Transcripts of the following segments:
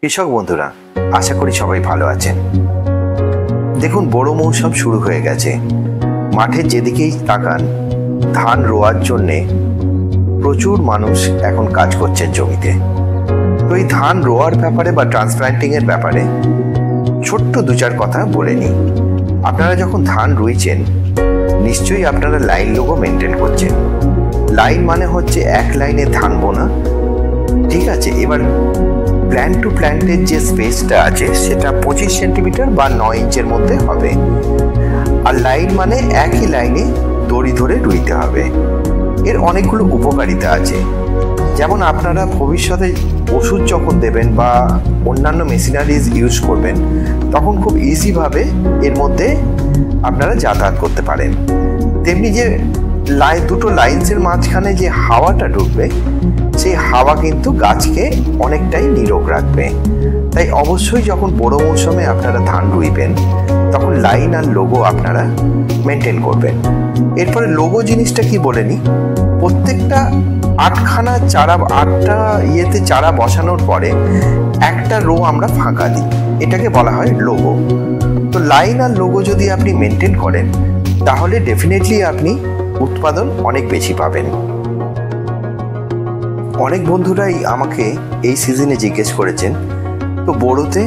কৃষক বন্ধুরা, আশা করি সবাই ভালো আছেন। দেখুন, বড় মৌসুম শুরু হয়ে গেছে। মাঠের যেদিকেই তাকান, ধান রোয়ার জন্যে প্রচুর মানুষ এখন কাজ করছেন জমিতে। তো এই ধান রোয়ার ব্যাপারে বা ট্রান্সপ্লান্টিংয়ের ব্যাপারে ছোট্ট দু চার কথা বলে নিই। আপনারা যখন ধান রুইছেন, নিশ্চয়ই আপনারা লাইন লোগো মেনটেন করছেন। লাইন মানে হচ্ছে এক লাইনে ধান বোনা, ঠিক আছে। এবার প্ল্যান্ট টু প্ল্যান্টের যে স্পেসটা আছে সেটা 25 সেন্টিমিটার বা 9 ইঞ্চের মধ্যে হবে। আর লাইন মানে একই লাইনে দড়ি ধরে রুইতে হবে। এর অনেকগুলো উপকারিতা আছে। যেমন আপনারা ভবিষ্যতে ওষুধ যখন দেবেন বা অন্যান্য মেশিনারিজ ইউজ করবেন, তখন খুব ইজিভাবে এর মধ্যে আপনারা যাতায়াত করতে পারেন। তেমনি যে দুটো লাইন্সের মাঝখানে যে হাওয়াটা ঢুকবে, সেই হাওয়া কিন্তু গাছকে অনেকটাই নীরব রাখবে। তাই অবশ্যই যখন বড় মৌসুমে আপনারা ধান রুইবেন, তখন লাইন আর লোগো আপনারা মেনটেন করবেন। এরপরে লোগো জিনিসটা কি বলে নি, প্রত্যেকটা 8খানা চারা, 8টা ইয়েতে চারা বসানোর পরে একটা রো আমরা ফাঁকা দিই, এটাকে বলা হয় লোগো। তো লাইন আর লোগো যদি আপনি মেনটেন করেন, তাহলে ডেফিনেটলি আপনি উৎপাদন অনেক বেশি পাবেন। অনেক বন্ধুরাই আমাকে এই সিজনে জিজ্ঞেস করেছেন, তো বোরোতে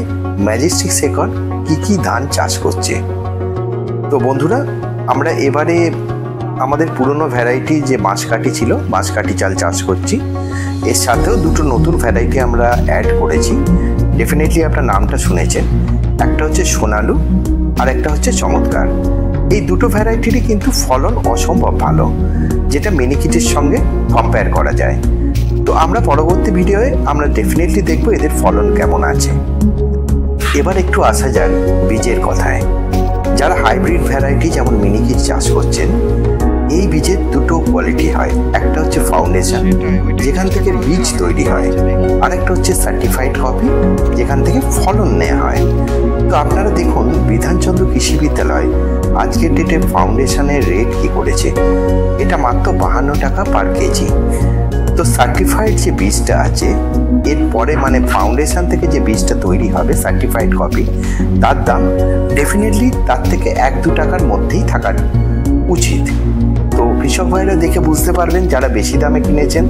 ম্যাজেস্টিক শেকড় কি ধান চাষ করছে। তো বন্ধুরা, আমরা এবারে আমাদের পুরনো ভ্যারাইটি যে বাঁশকাঠি ছিল, বাঁশকাঠি চাল চাষ করছি। এর সাথেও দুটো নতুন ভ্যারাইটি আমরা অ্যাড করেছি। ডেফিনেটলি আপনার নামটা শুনেছেন। একটা হচ্ছে সোনালু আর একটা হচ্ছে চমৎকার। এই দুটো ভ্যারাইটিরই কিন্তু ফলন অসম্ভব ভালো, যেটা মিনিকিটের সঙ্গে কম্পেয়ার করা যায়। তো আমরা পরবর্তী ভিডিওয়ে আমরা ডেফিনেটলি দেখব এদের ফলন কেমন আছে। এবার একটু আসা যাক বীজের কথায়। যারা হাইব্রিড ভ্যারাইটি যেমন মিনিকিট চাষ করছেন, এই বীজের দুটো কোয়ালিটি হয়। একটা হচ্ছে ফাউন্ডেশন, যেখান থেকে বীজ তৈরি হয়, আর একটা হচ্ছে সার্টিফাইড কপি, যেখান থেকে ফলন নেওয়া হয়। তো আপনারা দেখুন, বিধানচন্দ্র কৃষি বিদ্যালয় আজকের ডেটে ফাউন্ডেশনের রেট কি করেছে, এটা মাত্র 52 টাকা পার কেজি। তো সার্টিফাইড যে বীজটা আছে, এরপরে মানে ফাউন্ডেশন থেকে যে বীজটা তৈরি হবে সার্টিফাইড কপি, তার দাম ডেফিনেটলি তার থেকে 1-2 টাকার মধ্যেই থাকা উচিত। তো কৃষক ভাইরা দেখে বুঝতে পারবেন, যারা বেশি দামে কিনেছেন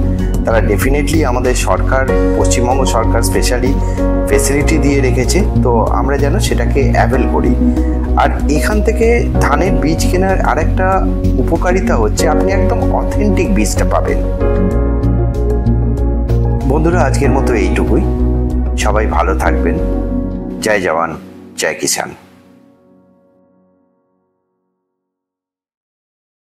তারা ডেফিনেটলি আমাদের সরকার, পশ্চিমবঙ্গ সরকার স্পেশালি ফেসিলিটি দিয়ে রেখেছে। তো আমরা যেন সেটাকে অ্যাভেল করি। আর এখান থেকে ধানের বীজ কেনার আরেকটা উপকারিতা হচ্ছে, আপনি একদম অথেন্টিক বীজটা পাবেন। বন্ধুরা, আজকের মতো এইটুকুই। সবাই ভালো থাকবেন। জয় জওয়ান, জয় কিষান।